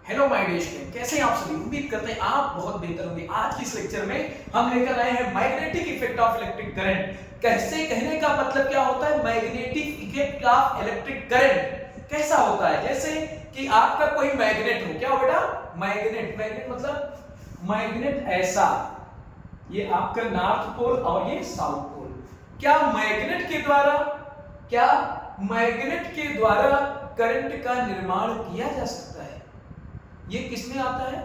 Hello my dear student, कैसे हैं आप सभी। उम्मीद करते हैं आप बहुत बेहतर होंगे। आज की इस लेक्चर में हम लेकर आए हैं magnetic effect of electric current. कैसे कहने का मतलब क्या होता है, magnetic effect of electric current कैसा होता है। जैसे कि आपका कोई मैग्नेट हो, क्या हो बेटा, मैग्नेट। मैग्नेट मतलब मैग्नेट ऐसा, ये आपका नॉर्थ पोल और ये साउथ पोल। क्या मैग्नेट के द्वारा करंट का निर्माण किया जा सकता है। ये किसमें आता है,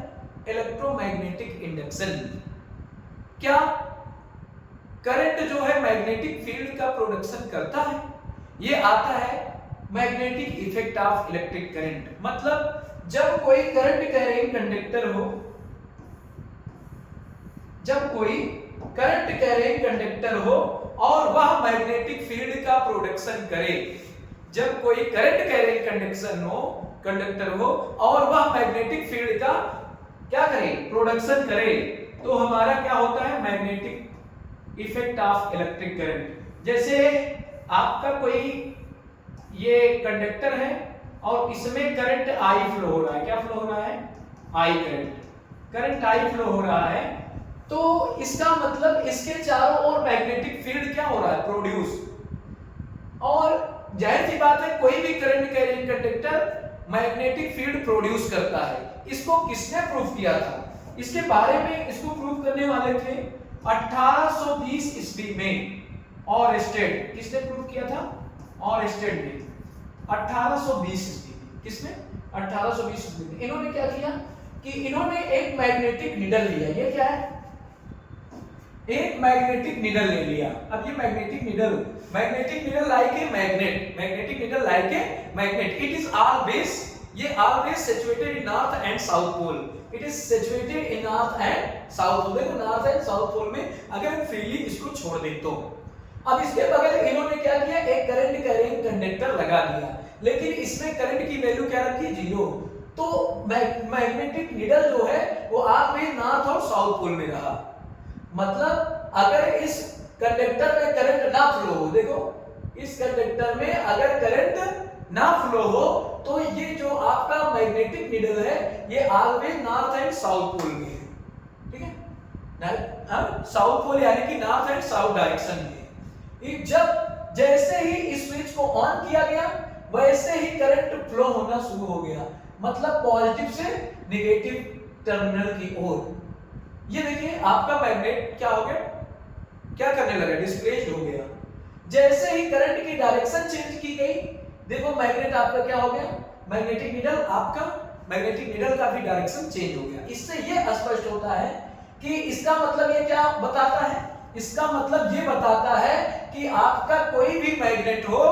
इलेक्ट्रोमैग्नेटिक इंडक्शन। क्या करंट जो है मैग्नेटिक फील्ड का प्रोडक्शन करता है, ये आता है magnetic effect of electric current. मतलब जब कोई करंट कैरिंग कंडक्टर हो, जब कोई करंट कैरिंग कंडक्टर हो और वह मैग्नेटिक फील्ड का प्रोडक्शन करे, जब कोई करंट कैरिंग कंडक्टर हो और वह मैग्नेटिक फील्ड का क्या करे, प्रोडक्शन करे, तो हमारा क्या होता है, magnetic effect of electric current. जैसे आपका कोई ये कंडक्टर है और इसमें करंट आई फ्लो हो रहा है। क्या फ्लो हो रहा है, आई करंट आई फ्लो हो रहा है। तो इसका मतलब इसके चारों ओर मैग्नेटिक फील्ड क्या हो रहा है, प्रोड्यूस। और जाहिर सी बात है कोई भी current carrying conductor magnetic field produce करता है। इसको किसने प्रूफ किया था, इसके बारे में इसको प्रूफ करने वाले थे 1820 ईस्वी में और स्टेट। किसने प्रूफ किया था, और स्टेट ने 1820 ईस्वी में। किसने, 1820 ईस्वी में। इन्होंने क्या किया कि इन्होंने एक मैग्नेटिक नीडल लिया। ये क्या है, एक मैग्नेटिक नीडल ले लिया। अब ये magnetic needle like a magnet, magnetic needle like a magnet. It is always situated in north and south pole. It is situated in north and south pole. देखो नॉर्थ एंड साउथ पोल में अगर हम freely इसको छोड़ दें तो। अब इसके बगल इन्होंने क्या किया, एक करंट कैरिंग कंडक्टर लगा दिया, लेकिन इसमें करंट की वैल्यू क्या रखी, 0। तो मैग्नेटिक नीडल जो है वो ऑलवेज नॉर्थ और साउथ पोल में रहा। मतलब अगर इस कंडक्टर में करंट ना फ्लो हो, देखो इस कंडक्टर में अगर करंट ना फ्लो हो तो ये जो आपका मैग्नेटिक नीडल है ये always north and south pole में है। ठीक है, साउथ पोल यानी कि नॉर्थ एंड साउथ डायरेक्शन में। जब जैसे ही इस स्विच को ऑन किया गया वैसे ही करंट फ्लो होना शुरू हो गया, मतलब पॉजिटिव से नेगेटिव टर्मिनल की ओर। ये देखिए आपका मैग्नेट क्या हो गया, क्या करने लगा, डिस्प्लेस्ड हो गया। जैसे ही करंट की डायरेक्शन चेंज की गई, देखो मैग्नेट आपका क्या हो गया, मैग्नेटिक नीडल का भी डायरेक्शन चेंज हो गया। इससे ये स्पष्ट होता है कि इसका मतलब ये क्या बताता है, इसका मतलब ये बताता है कि आपका कोई भी मैग्नेट हो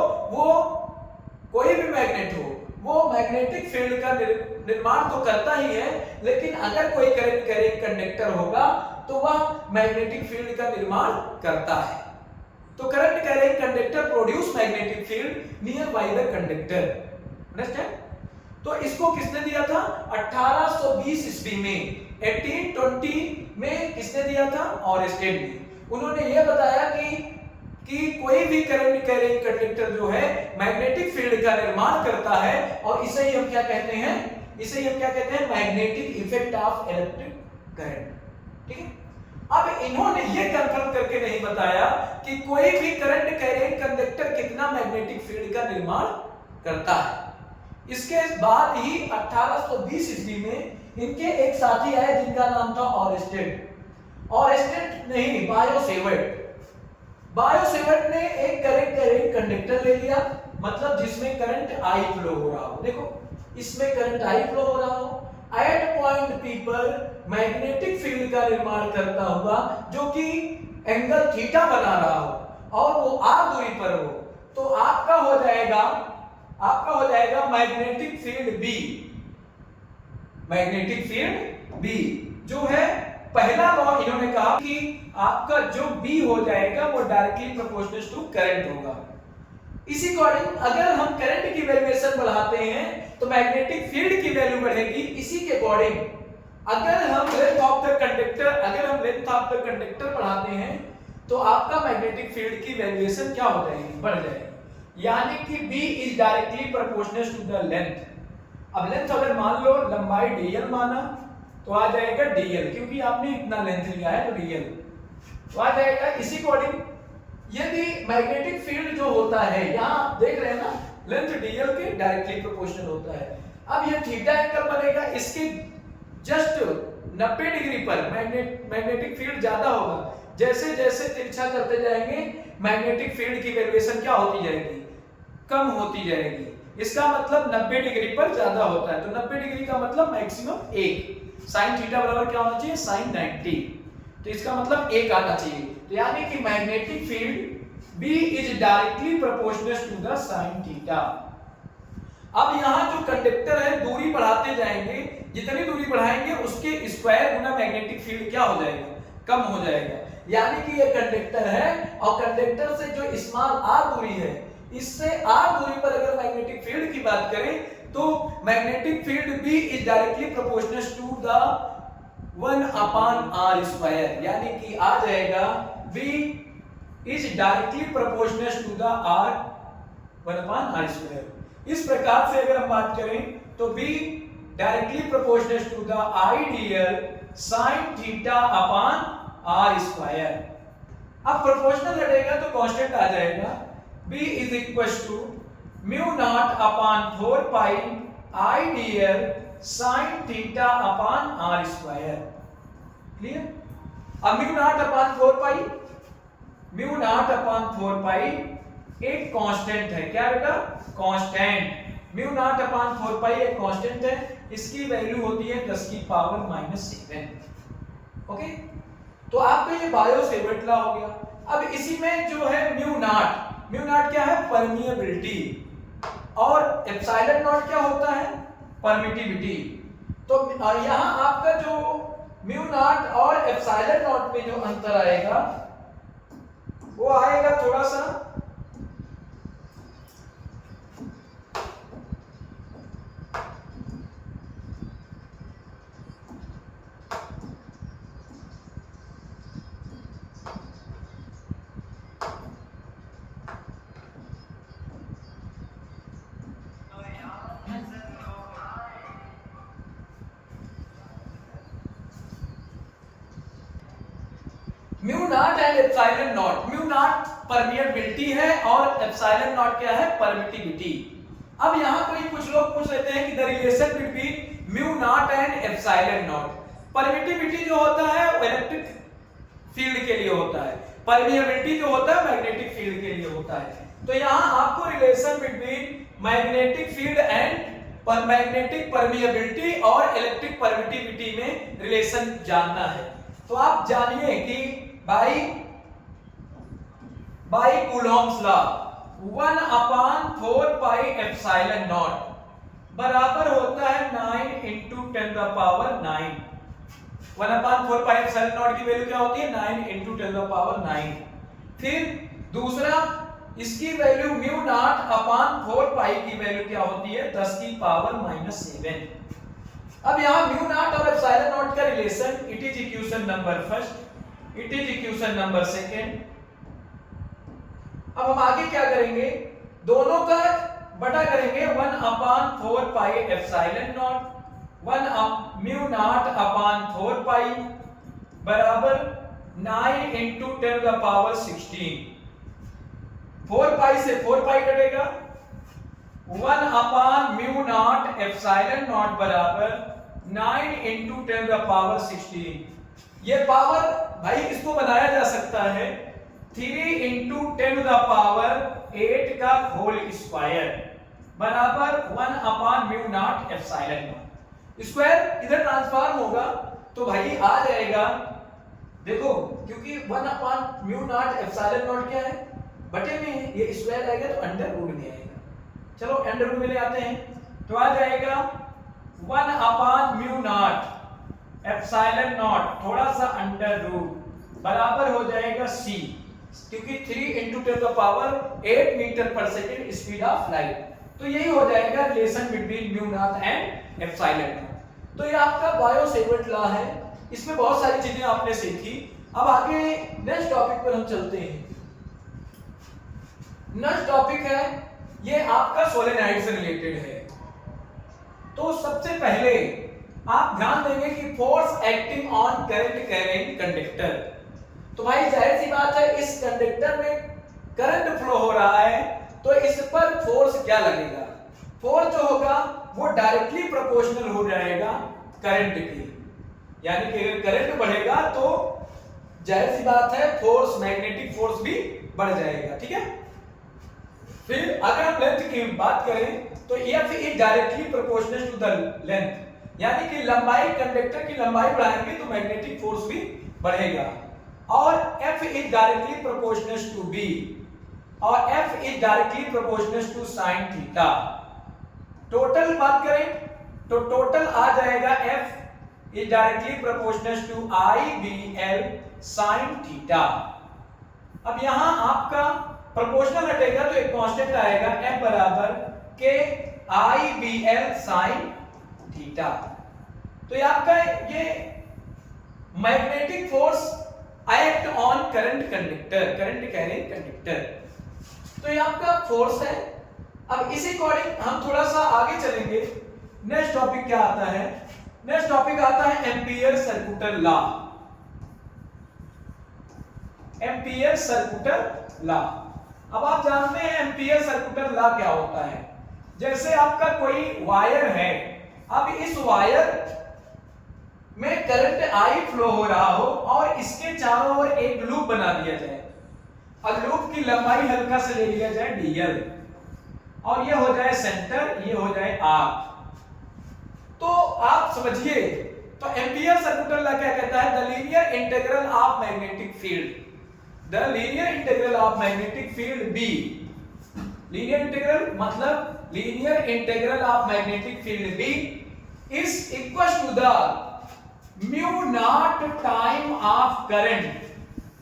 वो मैग्नेटिक फील्ड का निर्माण तो करता ही है, लेकिन अगर कोई करंट कैरिंग कंडक्टर होगा तो वह मैग्नेटिक फील्ड का निर्माण करता है। तो current carrying conductor produce magnetic field near by the conductor. Understand. तो इसको किसने दिया था, 1820 ईस्वी में। 1820 में किसने दिया था, और स्टेट ने। उन्होंने यह बताया कि कोई भी करंट कैरिंग कंडक्टर जो है मैग्नेटिक फील्ड का निर्माण करता है, और इसे ही हम क्या कहते हैं, magnetic effect of electric current. ठीक है। अब इन्होंने ये कंफर्म करके नहीं बताया कि कोई भी करंट कैरिंग कंडक्टर कितना मैग्नेटिक फील्ड का निर्माण करता है। इसके बाद ही 1820 ईस्वी में इनके एक साथी आए जिनका नाम था ऑरेस्टेड नहीं, बायोसेवर्ट ने एक करंट कैरिंग कंडक्टर ले लिया, मतलब जिसमें करंट आई फ्लो हो रहा हो। देखो इसमें करंट आई फ्लो हो रहा हो, एट पॉइंट पी पर मैग्नेटिक फील्ड का निर्माण करता हुआ, जो कि एंगल थीटा बना रहा हो और वो आर दूरी पर हो, तो आपका हो जाएगा मैग्नेटिक फील्ड बी जो है पहला लॉ। इन्होंने कहा कि आपका जो बी हो जाएगा वो डायरेक्टली प्रोपोर्शनल टू करंट होगा। इसी अकॉर्डिंग अगर हम करंट की वैल्यूएशन बढ़ाते हैं तो मैग्नेटिक फील्ड की वैल्यू बढ़ेगी। इसी के अकॉर्डिंग अगर हम लेंथ ऑफ द कंडक्टर बढ़ाते हैं तो आपका मैग्नेटिक फील्ड की वैल्यूएशन क्या हो जाएगी, बढ़ जाएगी। यानी कि B is directly proportional to the length. अब लेंथ अगर मान लो लंबाई dl माना तो आ जाएगा dl, क्योंकि आपने इतना लेंथ लिया है तो dl तो आ जाएगा। इसी अकॉर्डिंग यदि मैग्नेटिक फील्ड जो होता है, यहां आप देख रहे हैं ना, लेंथ dl के डायरेक्टली प्रोपोर्शनल होता है। अब ये थीटा एंगल बनेगा, इसके जस्ट 90 डिग्री पर मैग्नेटिक फील्ड ज्यादा होगा। जैसे जैसे तिरछा करते जाएंगे मैग्नेटिक फील्ड की वैल्यूएशन क्या होती जाएगी, कम होती जाएगी। इसका मतलब 90 डिग्री पर ज्यादा होता है, तो 90 डिग्री का मतलब मैक्सिमम 1। sin थीटा बराबर क्या होना चाहिए, sin 90, तो इसका मतलब 1 आना चाहिए। तो यानी कि magnetic field B is directly proportional to the sin theta. अब यहाँ जो कंडक्टर है दूरी बढ़ाते जाएंगे, जितनी दूरी बढ़ाएंगे उसके स्क्वायर गुना मैग्नेटिक फील्ड क्या हो जाएगा, कम हो जाएगा। यानी कि ये कंडक्टर है और कंडक्टर से जो स्मॉल r दूरी है, इससे r दूरी पर अगर मैग्नेटिक फील्ड की बात करें तो magnetic field B is directly proportional to the 1/r², यानी कि आ जाएगा B is directly proportional to the r 1/r²। इस प्रकार से अगर हम बात करें तो B directly proportional to the ideal sin theta upon r²। अब प्रोपोर्शनल हटेगा तो कांस्टेंट आ जाएगा, B is equal to mu naught upon 4 pi ideal sin theta upon r²। Clear? अब mu naught upon 4 pi, mu naught upon 4 pi एक constant है, क्या बेटा, constant. Mu naught upon 4 pi एक कांस्टेंट है, इसकी वैल्यू होती है 10 की पावर -7। ओके, तो आपका ये बायो सेवर्ट लॉ हो गया। अब इसी में जो है म्यू नॉट क्या है, परमिएबिलिटी, और एप्सिलॉन नॉट क्या होता है, परमिटिविटी। तो यहाँ आपका जो म्यू नॉट और एप्सिलॉन नॉट में जो अंतर आएगा वो आएगा थोड़ा सा mu naught and epsilon not. Mu naught permeability है और एप्सिलॉन नॉट क्या है, परमिटिविटी। अब यहाँ कोई कुछ लोग पूछ लेते हैं कि the relation between mu naught and epsilon not. Permittivity जो होता है वो इलेक्ट्रिक फील्ड के लिए होता है, परमिएबिलिटी जो होता है मैग्नेटिक फील्ड के लिए होता है। तो यहाँ आपको relation between magnetic field and magnetic permeability और इलेक्ट्रिक परमिटिविटी में रिलेशन जानना है। तो आप जानिए कि by Coulomb's law 1/4 pi epsilon not बराबर होता है 9 × 10⁹। 1/4 पाई एप्सिलॉन नॉट की वैल्यू क्या होती है, 9 × 10⁹। फिर दूसरा, इसकी वैल्यू म्यू नॉट अपॉन 4 पाई की वैल्यू क्या होती है, 10 की पावर -7। अब यहाँ म्यू नॉट और एप्सिलॉन नॉट का relation, it is equation number first, it is equation number second. अब हम आगे क्या करेंगे, दोनों का बटा करेंगे, 1/4 pi epsilon not 1 mu naught upon 4 पाई बराबर 9 × 10⁻16। 4 पाई से 4 पाई कटेगा, 1/म्यू नॉट एप्सिलॉन नॉट बराबर 9 × 10⁻16। ये पावर भाई इसको बनाया जा सकता है 3 × 10⁸ का होल स्क्वायर बराबर 1/म्यू नॉट एप्सिलॉन नॉट। स्क्वायर इधर ट्रांसफॉर्म होगा तो भाई आ जाएगा, देखो क्योंकि 1/म्यू नॉट एप्सिलॉन नॉट क्या है, बटे में है, ये स्क्वायर आएगा तो अंडर रूट में आएगा। चलो अंडर रूट में ले आते हैं, तो आ जाएगा 1/म्यू नॉट एप्सिलॉन नॉट थोड़ा सा अंडर रूट बराबर हो जाएगा c, क्योंकि 3 × 10⁸ मीटर पर सेकंड स्पीड ऑफ लाइट। तो यही हो जाएगा relation between mu naught and epsilon not. तो ये आपका बायो सेवर्ट लॉ है, इसमें बहुत सारी चीजें आपने सीखी। अब आगे नेक्स्ट टॉपिक पर हम चलते हैं। नेक्स्ट टॉपिक है ये आपका सोलेनॉइड से रिलेटेड है। तो सबसे पहले आप ध्यान देंगे कि force acting on current carrying conductor. तो भाई जाहिर सी बात है, इस कंडक्टर में करंट फ्लो हो रहा है तो इस पर फोर्स क्या लगेगा? फोर्स जो होगा वो डायरेक्टली प्रोपोर्शनल हो जाएगा करंट की। यानी कि अगर करंट बढ़ेगा तो जाहिर सी बात है फोर्स, मैग्नेटिक फोर्स भी बढ़ जाएगा। ठीक है। फिर अगर हम लेंथ की बात करें तो F is directly proportional to the length, यानी कि लंबाई, कंडक्टर की लंबाई बढ़ाएंगे तो मैग्नेटिक फोर्स भी बढ़ेगा। और F is directly proportional to B, और F is directly proportional to sin theta. Total बात करें तो टोटल आ जाएगा F is directly proportional to IBL sin theta. अब यहां आपका प्रोपोर्शनल हटेगा तो एक कांस्टेंट आएगा, F बराबर K IBL sin थीटा। तो ये आपका ये magnetic force act on current conductor, current carrying conductor. तो ये आपका फोर्स है। अब इसी अकॉर्डिंग हम थोड़ा सा आगे चलेंगे। नेक्स्ट टॉपिक क्या आता है? नेक्स्ट टॉपिक आता है ampere circular law. Ampere circular law. अब आप जानते हैं एम्पियर सर्कुलर लॉ क्या होता है। जैसे आपका कोई वायर है, अब इस वायर में करंट आई फ्लो हो रहा हो और इसके चारों ओर एक लूप बना दिया जाए, और लूप की लंबाई हल्का से ले लिया जाए dl, और ये हो जाए सेंटर, ये हो जाए आर्क। तो आप समझिए, तो एम्पियर सर्कुलर लॉ क्या कहता है? The linear integral of magnetic field, the linear integral of magnetic field B, linear integral मतलब linear integral of magnetic field B is equal to the mu naught time of current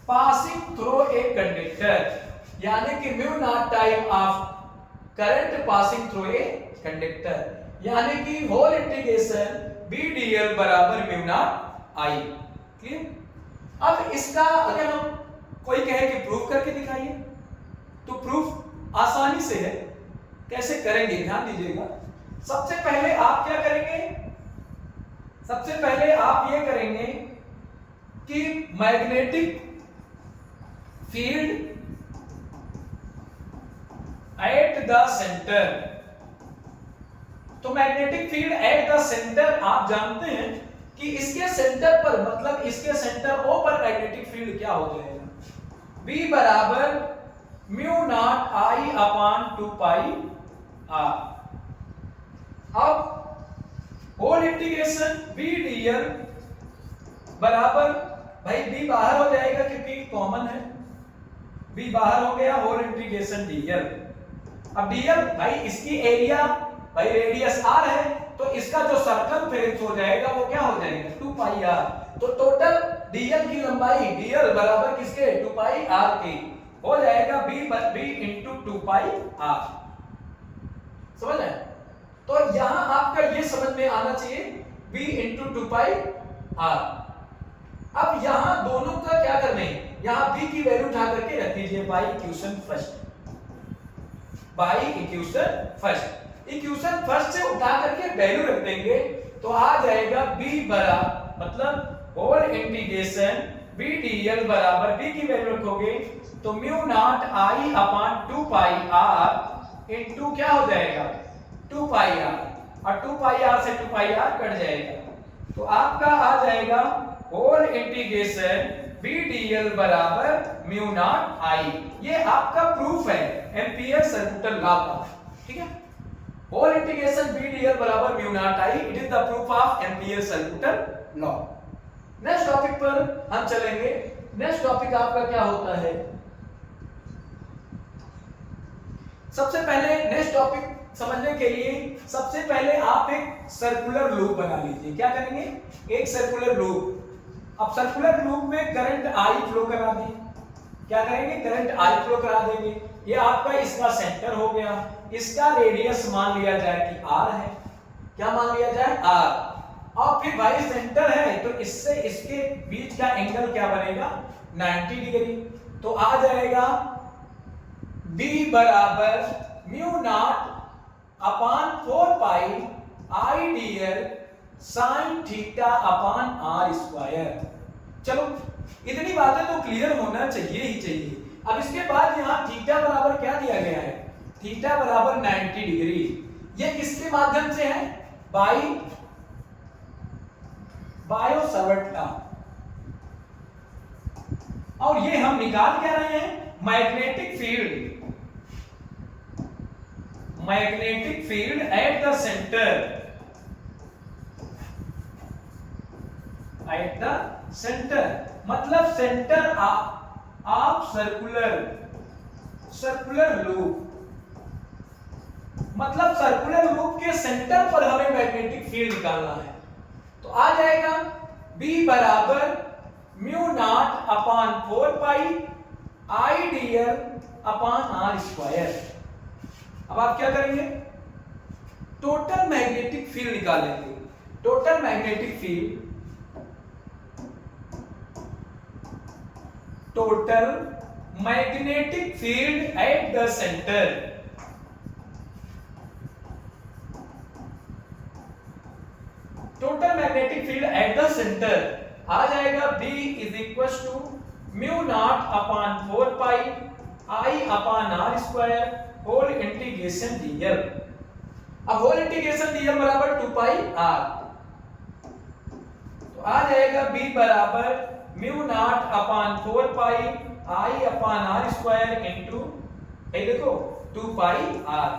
passing through a conductor, यानी कि mu naught time of current passing through a conductor, यानी कि whole integration B dl बराबर mu naught I। Clear? अब इसका अगर हम कोई कहे कि प्रूफ करके दिखाइए, तो प्रूफ आसानी से है। कैसे करेंगे ध्यान दीजिएगा। सबसे पहले आप क्या करेंगे? सबसे पहले आप ये करेंगे कि magnetic field at the centre, तो magnetic field at the centre आप जानते हैं कि इसके सेंटर पर, मतलब इसके सेंटर O पर मैग्नेटिक फील्ड क्या हो जाएगा? B बराबर mu naught I upon 2 pi R। अब होल इंटीग्रेशन B dl बराबर, भाई B बाहर हो जाएगा क्योंकि कॉमन है, B बाहर हो गया, होल इंटीग्रेशन dl। अब dl भाई इसकी एरिया, भाई रेडियस r है, तो इसका जो सर्कमफेरेंस हो जाएगा वो क्या हो जाएगा? 2 पाई r। तो टोटल dl की लंबाई dl बराबर किसके? 2 पाई r के हो जाएगा b इंटू 2 पाई r। समझ रहे? तो यहां आपका ये समझ में आना चाहिए b इंटू 2 पाई r। अब यहां दोनों का क्या करना है? यहां b की वैल्यू उठा करके रख दीजिए by equation first, by equation first. Equation first से उठा करके वैल्यू रख देंगे तो आ जाएगा b बराबर, मतलब होल इंटीग्रेशन b dl बराबर, b की वैल्यू रखोगे तो mu naught I upon 2 pi r into क्या हो जाएगा? 2 पाई r, और 2 पाई r से 2 पाई r कट जाएगा, तो आपका आ जाएगा होल इंटीग्रेशन b dl बराबर म्यू नॉट I। ये आपका प्रूफ है एम्पियर सर्कुलर लॉ का। ठीक है? होल इंटीग्रेशन b dl बराबर mu naught I, it is the proof of ampere circular law. Next topic पर हम चलेंगे। नेक्स्ट टॉपिक आपका क्या होता है? सबसे पहले नेक्स्ट टॉपिक समझने के लिए सबसे पहले आप एक सर्कुलर लूप बना लीजिए। क्या करेंगे? एक सर्कुलर लूप। अब सर्कुलर लूप में करंट I फ्लो करा दें। क्या करेंगे? करंट I फ्लो करा देंगे। ये आपका इसका सेंटर हो गया, इसका रेडियस मान लिया जाए कि r है। क्या मान लिया जाए? r। और फिर भाई सेंटर है तो इससे इसके बीच का एंगल क्या बनेगा? 90 डिग्री। तो आ जाएगा b बराबर mu naught upon 4 pi ideal sine theta upon R square. चलो इतनी बातें तो क्लियर होना चाहिए ही चाहिए। अब इसके बाद यहाँ थीटा बराबर क्या दिया गया है, थीटा बराबर 90 डिग्री। ये किसके माध्यम से है, बायो-सावर्ट लॉ। और ये हम निकाल क्या रहे हैं, magnetic field at the centre, मतलब सेंटर ऑफ सर्कुलर लूप, मतलब सर्कुलर लूप के सेंटर पर हमें मैग्नेटिक फील्ड निकालना है। तो आ जाएगा B बराबर mu naught upon 4 pi I dl upon R square. अब आप क्या करेंगे, टोटल मैग्नेटिक फील्ड निकालेंगे। Total magnetic field at the centre, total magnetic field at the centre आ जाएगा B is equal to mu naught upon 4 pi I upon R square whole integration dl। अब whole integration dl बराबर 2 pi r, तो आ जाएगा B बराबर mu naught upon 4 pi I upon R square into ये देखो 2 पाई r।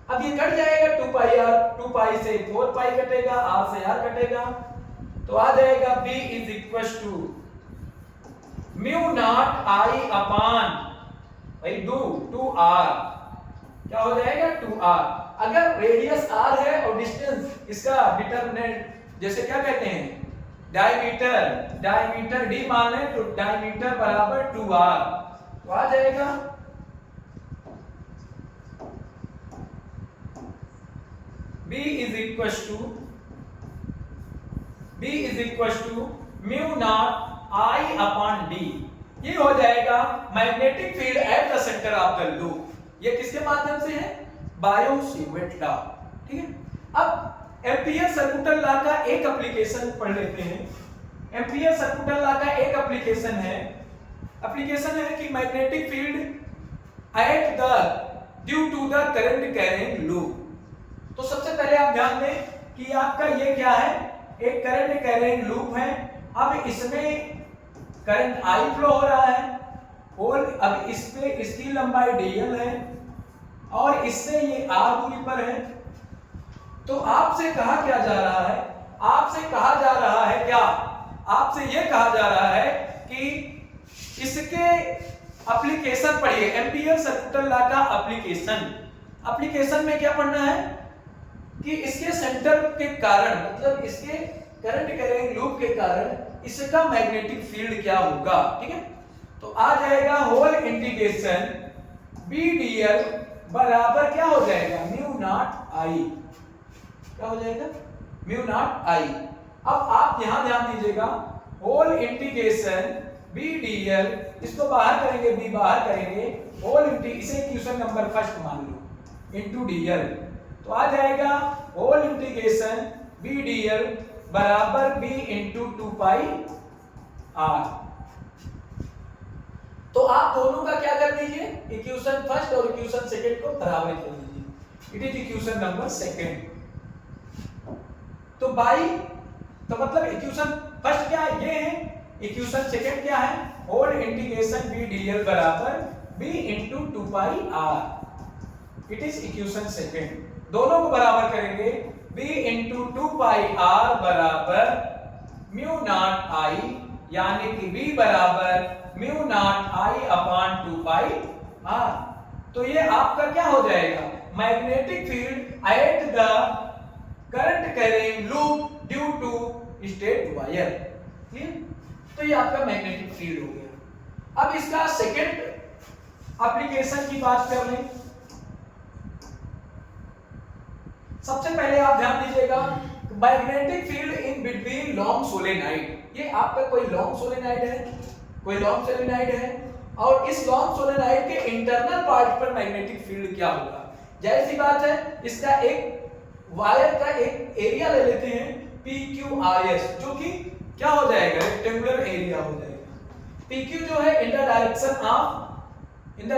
अब ये कट जाएगा 2 पाई r, 2 पाई से 4 पाई कटेगा, r से r कटेगा, तो आ जाएगा B is equal to mu naught I upon भाई 2r, क्या हो जाएगा 2r। अगर रेडियस r है और डिस्टेंस इसका डिटरमिनेंट, जैसे क्या कहते हैं डायमीटर d मान लें तो डायमीटर बराबर 2r, तो आ जाएगा B is equal to mu naught I upon d। ये हो जाएगा magnetic field at the centre of the loop. ये किसके माध्यम से है, बायो-सावर्ट लॉ। ठीक है, अब एम्पियर सर्कुलर लॉ का एक एप्लीकेशन पढ़ लेते हैं। एम्पियर सर्कुलर लॉ का एक एप्लीकेशन है कि magnetic field at the due to the current carrying loop. तो सबसे पहले आप ध्यान दें कि आपका ये क्या है, एक करंट कैरिंग लूप है। अब इसमें करंट I फ्लो हो रहा है और अब इस पे इसकी लंबाई dl है और इससे ये r दूरी पर है। तो आपसे कहा क्या जा रहा है, आपसे कहा जा रहा है क्या, आपसे ये कहा जा रहा है कि इसके एप्लीकेशन पढ़िए, एम्पियर सर्कुलर लॉ का एप्लीकेशन में क्या पढ़ना है कि इसके सेंटर के कारण, मतलब इसके करंट कैरिंग लूप के कारण इसका मैग्नेटिक फील्ड क्या होगा। ठीक है, तो आ जाएगा होल इंटीग्रेशन B dl बराबर क्या हो जाएगा, म्यू नॉट I, क्या हो जाएगा म्यू नॉट I। अब आप यहां ध्यान दीजिएगा, होल इंटीग्रेशन B dl, इसको बाहर करेंगे, B बाहर करेंगे, होल इसे इक्वेशन नंबर फर्स्ट मान लो, इनटू dl, तो आ जाएगा होल इंटीग्रेशन B dl बराबर B इंटू 2 पाई r। तो आप दोनों का क्या कर दीजिए, इक्वेशन फर्स्ट और इक्वेशन सेकंड को बराबर कर दीजिए। It is equation number second. तो बाई, तो मतलब इक्वेशन फर्स्ट क्या है, ये है, इक्वेशन सेकंड क्या है, होल इंटीग्रेशन B dl बराबर B into 2 pi r। It is equation second. दोनों को बराबर करेंगे, B इंटू 2 पाई r बराबर म्यू नॉट I, यानी कि B बराबर mu naught I upon 2 pi r। तो ये आपका क्या हो जाएगा, magnetic field at the current carrying loop due to straight wire. Clear, तो ये आपका मैग्नेटिक फील्ड हो गया। अब इसका सेकंड एप्लीकेशन की बात कर लें। सबसे पहले आप ध्यान दीजिएगा, magnetic field in between long solenoid. ये आपका कोई लॉन्ग सोलेनाइड है और इस लॉन्ग सोलेनाइड के इंटरनल पार्ट पर मैग्नेटिक फील्ड क्या होगा। जाहिर सी बात है, इसका एक वायर का एक एरिया ले लेते हैं PQRS, जो कि क्या हो जाएगा, रेक्टेंगुलर एरिया हो जाएगा। PQ जो है in the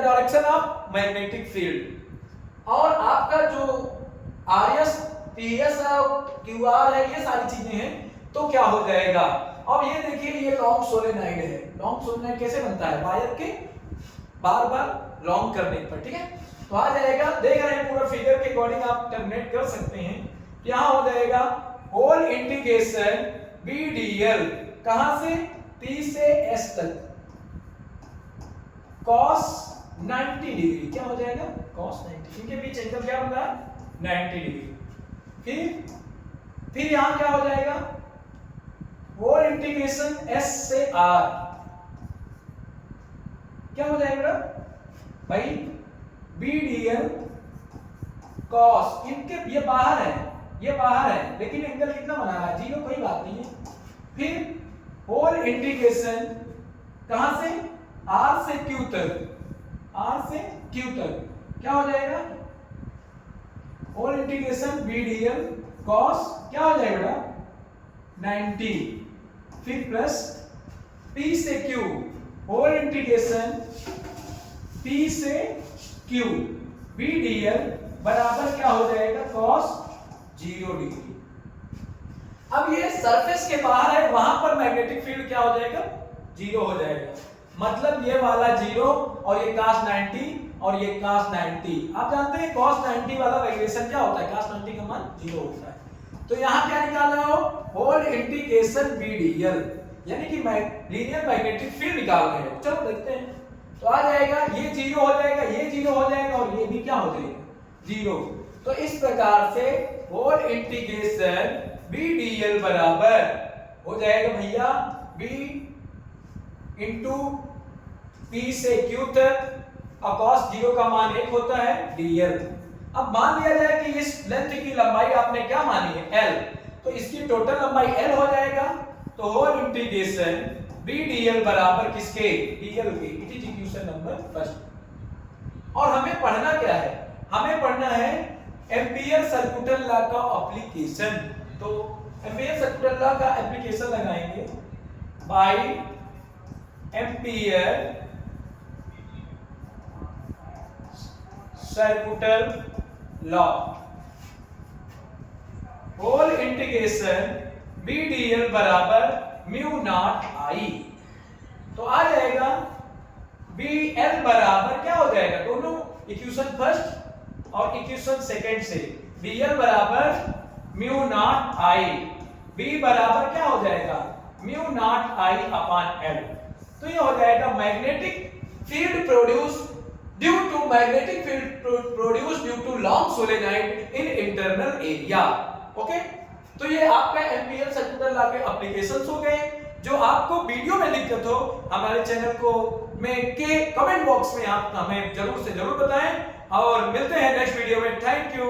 direction of magnetic field, और आपका जो RS PS और QR है, ये सारी चीजें हैं, तो क्या हो जाएगा। अब ये देखिए, ये लॉन्ग सोलेनॉइड है। लॉन्ग सोलेनॉइड कैसे बनता है, वायर के बार बार लॉन्ग करने पर, ठीक है। तो आ जाएगा, देख रहे हैं पूरा फिगर के अकॉर्डिंग आप टर्मिनेट कर सकते हैं। यहां हो जाएगा होल इंटीग्रेशन BDL, कहां से, P से S तक, cos 90 डिग्री, क्या हो जाएगा, cos 90, इनके बीच एंगल क्या बन रहा है, 90 डिग्री। फिर यहां क्या हो जाएगा, होल इंटीग्रेशन S से R, क्या हो जाएगा भाई, BDL cos, इनके ये बाहर है, ये बाहर है, लेकिन एंगल कितना बना रहा है, 0, कोई बात नहीं है। फिर होल इंटीग्रेशन कहां से, R से Q तक, R से Q तक, क्या हो जाएगा, होल इंटीग्रेशन BDL cos, क्या हो जाएगा बेटा, 90, फिर प्लस P से Q, होल इंटीग्रेशन P से Q BDL बराबर क्या हो जाएगा, cos 0 डिग्री। अब ये सरफेस के बाहर है, वहां पर मैग्नेटिक फील्ड क्या हो जाएगा, 0 हो जाएगा। मतलब ये वाला 0 और ये cos 90 और ये cos 90, आप जानते हैं cos 90 वाला वेरिएशन क्या होता है, cos 90 का मान 0 होता है। तो यहां क्या निकाल रहे हो, होल इंटीग्रेशन BDL, यानी कि लीनियर मैग्नेटिक फील्ड निकाल रहे हो। चलो देखते हैं, तो आ जाएगा, ये 0 हो जाएगा, ये 0 हो जाएगा, और ये भी क्या हो जाएगा, 0। तो इस प्रकार से होल इंटीग्रेशन BDL बराबर हो जाएगा भैया B इंटू P से Q तक, और cos 0 का मान 1 होता है DL। अब मान लिया जाए कि इस लेंथ की लंबाई आपने क्या मानी है, L, तो इसकी टोटल लंबाई L हो जाएगा। तो होल इंटीग्रेशन BDL बराबर किसके, DL के। It is equation number first. और हमें पढ़ना क्या है, हमें पढ़ना है एम्पियर सर्कुलर लॉ का एप्लीकेशन। तो एम्पियर सर्कुलर लॉ का एप्लीकेशन लगाएंगे, by ampere circular law, whole integration BDL बराबर म्यू नॉट I। तो आ जाएगा BL बराबर क्या हो जाएगा, दोनों इक्वेशन फर्स्ट और इक्वेशन सेकंड से, BL बराबर म्यू नॉट I, B बराबर क्या हो जाएगा, mu naught I upon L। तो ये हो जाएगा magnetic field produce due to long solenoid in internal area. Okay, तो ये आपका एम्पियर सर्कुलर लॉ के एप्लीकेशंस हो गए। जो आपको वीडियो में दिक्कत हो, हमारे चैनल को में के कमेंट बॉक्स में आप हमें जरूर से जरूर बताएं, और मिलते हैं नेक्स्ट वीडियो में। Thank you.